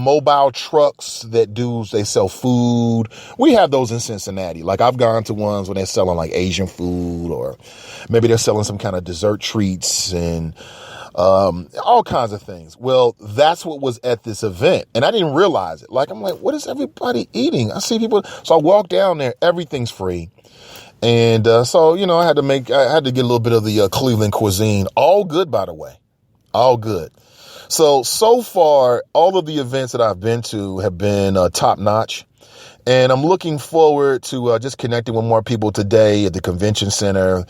mobile trucks they sell food. We have those in Cincinnati. Like I've gone to ones when they're selling like Asian food, or maybe they're selling some kind of dessert treats and all kinds of things. Well, that's what was at this event. And I didn't realize it. Like, I'm like, what is everybody eating? I see people. So I walk down there, everything's free. And so, I had to get a little bit of the Cleveland cuisine. All good, by the way. All good. So far, all of the events that I've been to have been top notch. And I'm looking forward to just connecting with more people today at the convention center,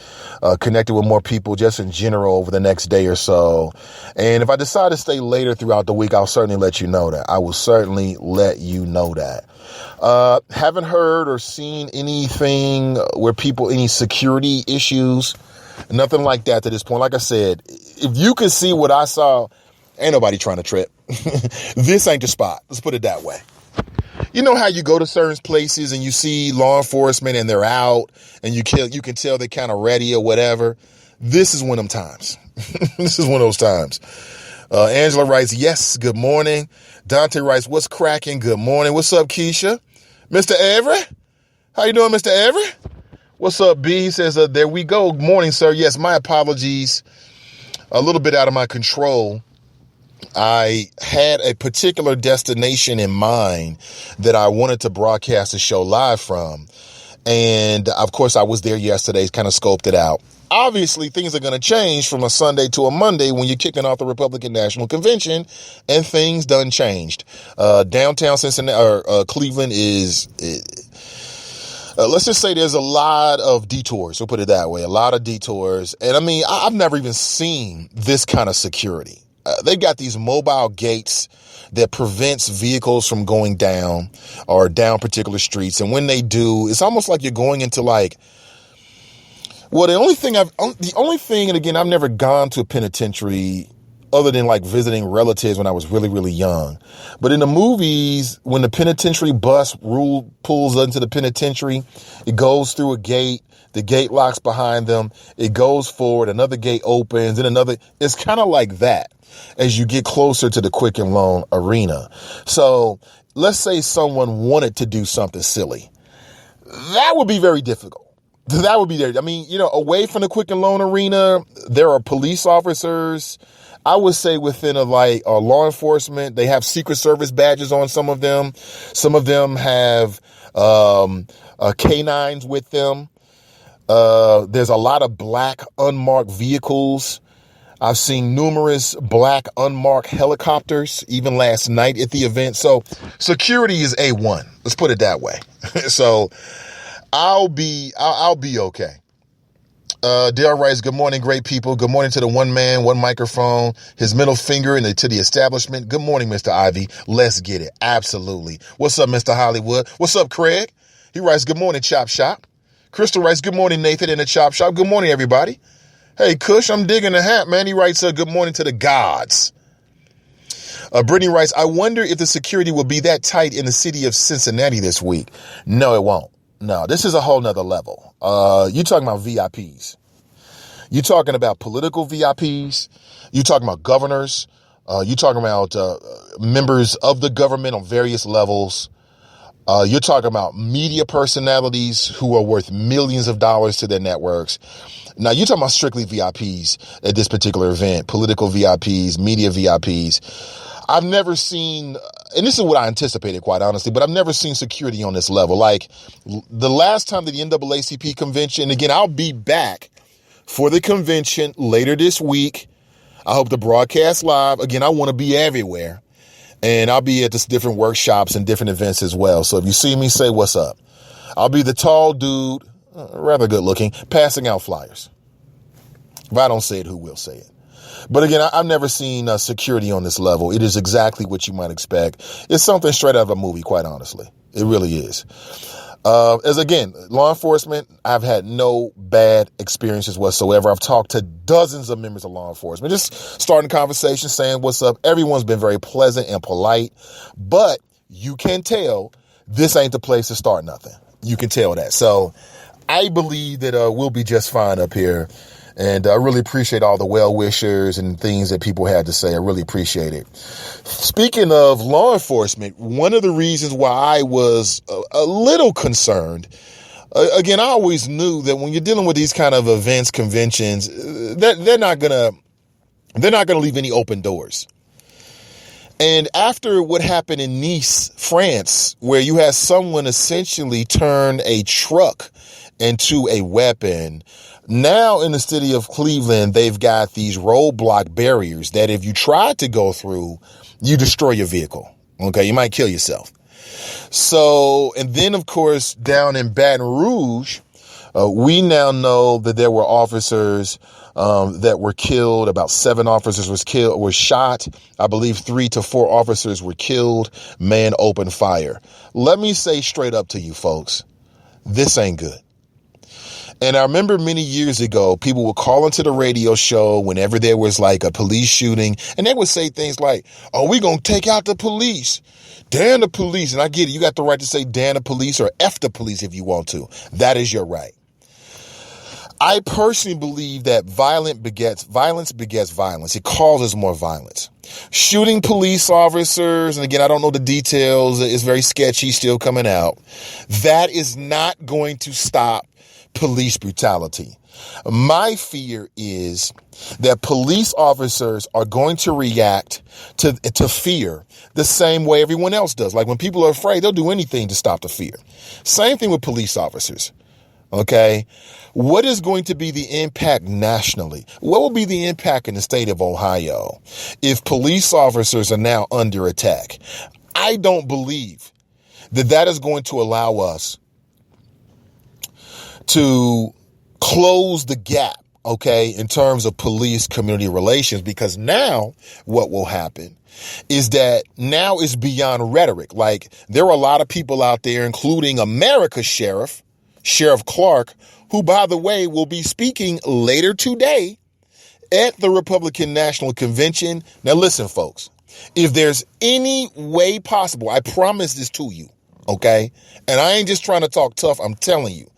connecting with more people just in general over the next day or so. And if I decide to stay later throughout the week, I'll certainly let you know that. I will certainly let you know that. Haven't heard or seen anything where any security issues, nothing like that to this point. Like I said, if you could see what I saw, ain't nobody trying to trip. This ain't the spot. Let's put it that way. You know how you go to certain places and you see law enforcement and they're out and you can tell they're kind of ready or whatever. This is one of them times. This is one of those times. Angela writes, yes, good morning. Dante writes, what's cracking? Good morning. What's up, Keisha? Mr. Avery? How you doing, Mr. Avery? What's up, B? He says, there we go. Good morning, sir. Yes, my apologies. A little bit out of my control. I had a particular destination in mind that I wanted to broadcast a show live from. And of course, I was there yesterday, kind of scoped it out. Obviously, things are going to change from a Sunday to a Monday when you're kicking off the Republican National Convention, and things done changed. Downtown Cincinnati, or Cleveland is, let's just say there's a lot of detours. We'll put it that way. A lot of detours. And I mean, I've never even seen this kind of security. They've got these mobile gates that prevents vehicles from going down or down particular streets. And when they do, it's almost like you're going into the only thing, and again, I've never gone to a penitentiary other than like visiting relatives when I was really, really young. But in the movies, when the penitentiary bus pulls into the penitentiary, it goes through a gate. The gate locks behind them. It goes forward. Another gate opens and another. It's kind of like that as you get closer to the Quicken Loan Arena. So let's say someone wanted to do something silly. That would be very difficult. That would be there. I mean, away from the Quicken Loan Arena, there are police officers. I would say within law enforcement, they have Secret Service badges on some of them. Some of them have canines with them. There's a lot of black unmarked vehicles. I've seen numerous black unmarked helicopters, even last night at the event. So security is A1. Let's put it that way. So I'll be okay. Dale writes, good morning, great people. Good morning to the one man, one microphone, his middle finger to the establishment. Good morning, Mr. Ivy. Let's get it. Absolutely. What's up, Mr. Hollywood? What's up, Craig? He writes, good morning, Chop Shop. Crystal writes, good morning, Nathan in the Chop Shop. Good morning, everybody. Hey, Kush, I'm digging the hat, man. He writes, good morning to the gods. Brittany writes, I wonder if the security will be that tight in the city of Cincinnati this week. No, it won't. No, this is a whole nother level. You're talking about VIPs. You're talking about political VIPs. You're talking about governors. You're talking about members of the government on various levels. You're talking about media personalities who are worth millions of dollars to their networks. Now, you're talking about strictly VIPs at this particular event, political VIPs, media VIPs. I've never seen, and this is what I anticipated, quite honestly, but I've never seen security on this level. Like the last time that the NAACP convention, again, I'll be back for the convention later this week. I hope to broadcast live. Again, I want to be everywhere. And I'll be at this different workshops and different events as well. So if you see me, say what's up. I'll be the tall dude, rather good looking, passing out flyers. If I don't say it, who will say it? But again, I've never seen security on this level. It is exactly what you might expect. It's something straight out of a movie, quite honestly. It really is. As again, law enforcement, I've had no bad experiences whatsoever. I've talked to dozens of members of law enforcement, just starting conversations, saying what's up. Everyone's been very pleasant and polite, but you can tell this ain't the place to start nothing. You can tell that. So I believe that we'll be just fine up here And I really appreciate all the well wishers and things that people had to say. I really appreciate it. Speaking of law enforcement, one of the reasons why I was a little concerned, again, I always knew that when you're dealing with these kind of events, conventions, they're not gonna leave any open doors. And after what happened in Nice, France, where you had someone essentially turn a truck into a weapon, now in the city of Cleveland, they've got these roadblock barriers that if you try to go through, you destroy your vehicle. Okay, you might kill yourself. So, and then of course, down in Baton Rouge, we now know that there were officers that were killed. About 7 officers were shot. I believe 3 to 4 officers were killed. Man opened fire. Let me say straight up to you folks, this ain't good. And I remember many years ago, people would call into the radio show whenever there was like a police shooting, and they would say things like, "Oh, we gonna take out the police. Damn the police." And I get it. You got the right to say damn the police or F the police if you want to. That is your right. I personally believe that violence begets violence. It causes more violence. Shooting police officers, and again, I don't know the details. It's very sketchy, still coming out. That is not going to stop police brutality. My fear is that police officers are going to react to fear the same way everyone else does. Like when people are afraid, they'll do anything to stop the fear. Same thing with police officers. Okay. What is going to be the impact nationally? What will be the impact in the state of Ohio if police officers are now under attack? I don't believe that is going to allow us to close the gap, okay, in terms of police community relations, because now what will happen is that now it's beyond rhetoric. Like there are a lot of people out there, including America's Sheriff Clark, who, by the way, will be speaking later today at the Republican National Convention. Now, listen, folks, if there's any way possible, I promise this to you, okay? And I ain't just trying to talk tough. I'm telling you,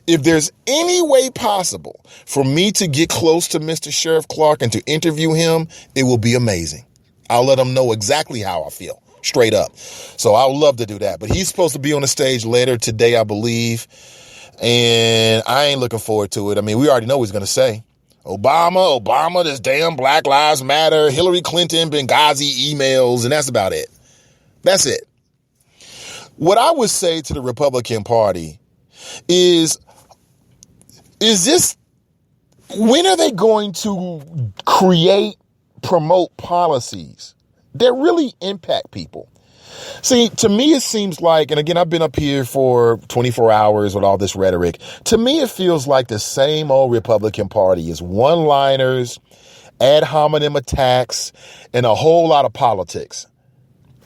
if there's any way possible for me to get close to Mr. Sheriff Clark and to interview him, it will be amazing. I'll let him know exactly how I feel, straight up. So I would love to do that. But he's supposed to be on the stage later today, I believe. And I ain't looking forward to it. I mean, we already know what he's going to say. Obama, this damn Black Lives Matter, Hillary Clinton, Benghazi emails, and that's about it. That's it. What I would say to the Republican Party is this, when are they going to promote policies that really impact people? See, to me, it seems like, and again, I've been up here for 24 hours with all this rhetoric. To me, it feels like the same old Republican Party is one-liners, ad hominem attacks, and a whole lot of politics.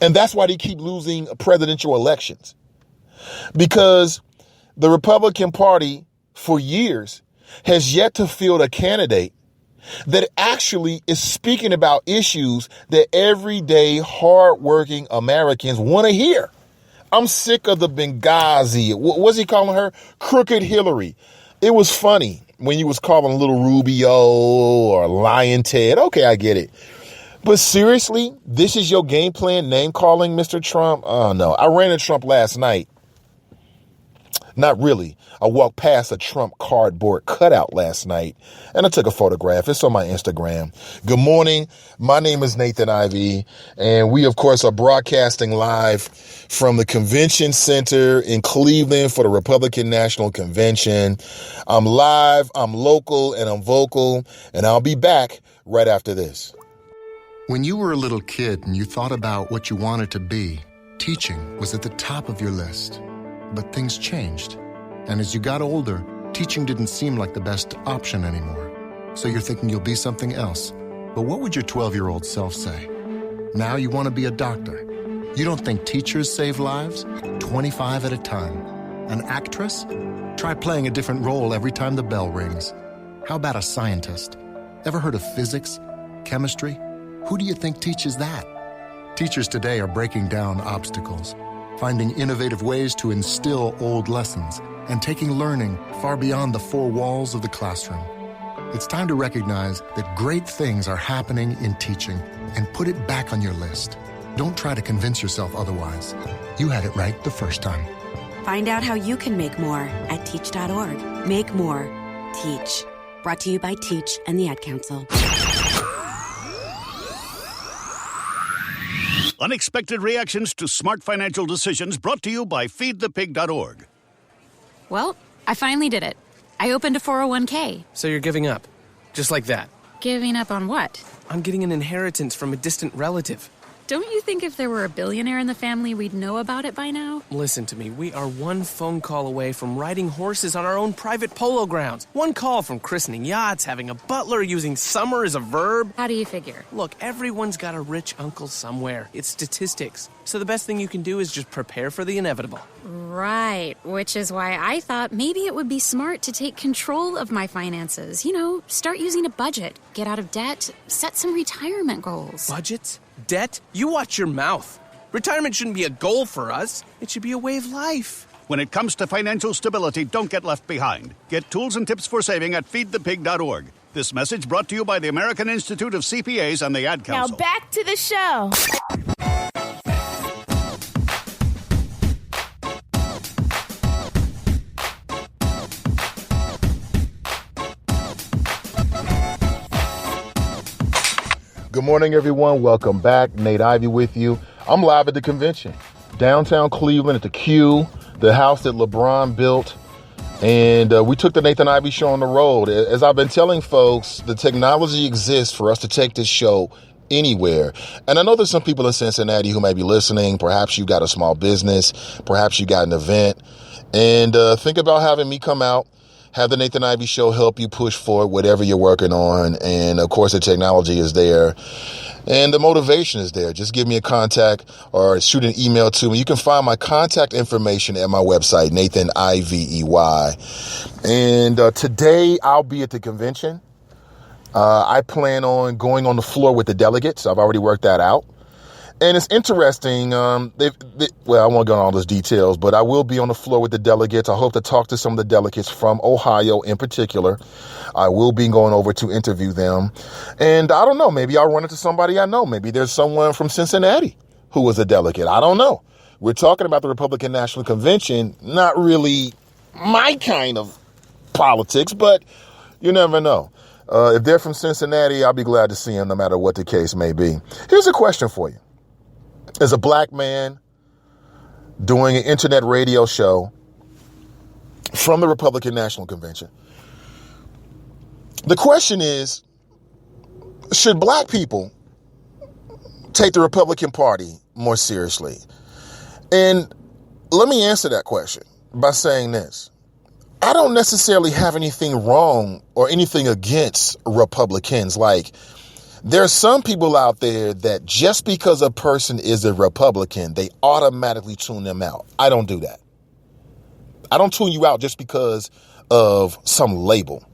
And that's why they keep losing presidential elections. Because the Republican Party, for years, has yet to field a candidate that actually is speaking about issues that everyday, hardworking Americans want to hear. I'm sick of the Benghazi. What's he calling her? Crooked Hillary. It was funny when you was calling little Rubio or Lion Ted. Okay, I get it. But seriously, this is your game plan, name calling Mr. Trump? Oh, no. I ran into Trump last night. Not really. I walked past a Trump cardboard cutout last night and I took a photograph. It's on my Instagram. Good morning. My name is Nathan Ivey, and we, of course, are broadcasting live from the convention center in Cleveland for the Republican National Convention. I'm live, I'm local, and I'm vocal, and I'll be back right after this. When you were a little kid and you thought about what you wanted to be, teaching was at the top of your list. But things changed. And as you got older, teaching didn't seem like the best option anymore. So you're thinking you'll be something else. But what would your 12-year-old self say? Now you want to be a doctor. You don't think teachers save lives? 25 at a time. An actress? Try playing a different role every time the bell rings. How about a scientist? Ever heard of physics? Chemistry? Who do you think teaches that? Teachers today are breaking down obstacles, finding innovative ways to instill old lessons, and taking learning far beyond the 4 walls of the classroom. It's time to recognize that great things are happening in teaching and put it back on your list. Don't try to convince yourself otherwise. You had it right the first time. Find out how you can make more at teach.org. Make more. Teach. Brought to you by Teach and the Ad Council. Unexpected reactions to smart financial decisions brought to you by feedthepig.org. Well, I finally did it. I opened a 401k. So you're giving up? Just like that? Giving up on what? On getting an inheritance from a distant relative. Don't you think if there were a billionaire in the family, we'd know about it by now? Listen to me. We are one phone call away from riding horses on our own private polo grounds. One call from christening yachts, having a butler, using summer as a verb. How do you figure? Look, everyone's got a rich uncle somewhere. It's statistics. So the best thing you can do is just prepare for the inevitable. Right, which is why I thought maybe it would be smart to take control of my finances. You know, start using a budget, get out of debt, set some retirement goals. Budgets? Debt? You watch your mouth. Retirement shouldn't be a goal for us. It should be a way of life. When it comes to financial stability, don't get left behind. Get tools and tips for saving at feedthepig.org. This message brought to you by the American Institute of CPAs and the Ad Council. Now back to the show. Good morning, everyone. Welcome back. Nate Ivey with you. I'm live at the convention, downtown Cleveland at the Q, the house that LeBron built. And we took the Nathan Ivey Show on the road. As I've been telling folks, the technology exists for us to take this show anywhere. And I know there's some people in Cincinnati who may be listening. Perhaps you got a small business. Perhaps you got an event. And think about having me come out, have the Nathan Ivey Show help you push forward whatever you're working on. And of course, the technology is there and the motivation is there. Just give me a contact or shoot an email to me. You can find my contact information at my website, Nathan Ivey. And today I'll be at the convention. I plan on going on the floor with the delegates. I've already worked that out. And it's interesting. Well, I won't go into all those details, but I will be on the floor with the delegates. I hope to talk to some of the delegates from Ohio in particular. I will be going over to interview them. And I don't know, maybe I'll run into somebody I know. Maybe there's someone from Cincinnati who was a delegate. I don't know. We're talking about the Republican National Convention, not really my kind of politics, but you never know. If they're from Cincinnati, I'll be glad to see them no matter what the case may be. Here's a question for you. As a black man doing an internet radio show from the Republican National Convention, the question is, should black people take the Republican Party more seriously? And let me answer that question by saying this. I don't necessarily have anything wrong or anything against Republicans. Like, there are some people out there that just because a person is a Republican, they automatically tune them out. I don't do that. I don't tune you out just because of some label.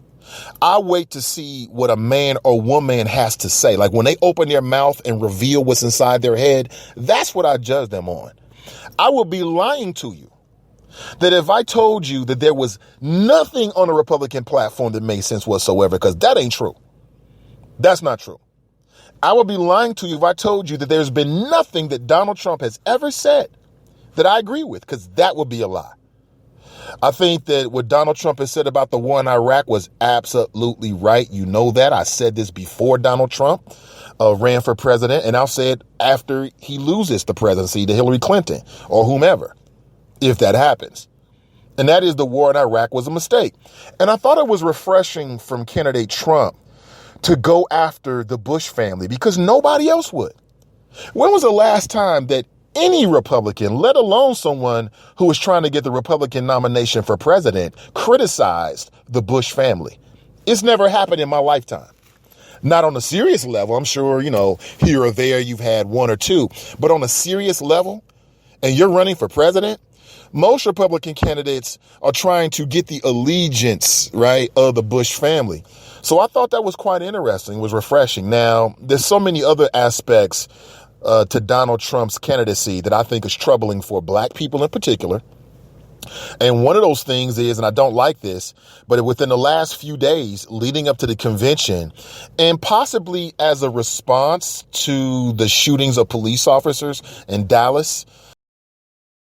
I wait to see what a man or woman has to say. Like when they open their mouth and reveal what's inside their head, that's what I judge them on. I would be lying to you that if I told you that there was nothing on a Republican platform that made sense whatsoever, because that ain't true. That's not true. I would be lying to you if I told you that there's been nothing that Donald Trump has ever said that I agree with, because that would be a lie. I think that what Donald Trump has said about the war in Iraq was absolutely right. You know that. I said this before Donald Trump ran for president, and I'll say it after he loses the presidency to Hillary Clinton or whomever, if that happens. And that is the war in Iraq was a mistake. And I thought it was refreshing from candidate Trump to go after the Bush family because nobody else would. When was the last time that any Republican, let alone someone who was trying to get the Republican nomination for president, criticized the Bush family? It's never happened in my lifetime. Not on a serious level. I'm sure, here or there you've had one or two, but on a serious level, and you're running for president, most Republican candidates are trying to get the allegiance, right, of the Bush family. So I thought that was quite interesting, was refreshing. Now, there's so many other aspects to Donald Trump's candidacy that I think is troubling for black people in particular. And one of those things is, and I don't like this, but within the last few days leading up to the convention, and possibly as a response to the shootings of police officers in Dallas,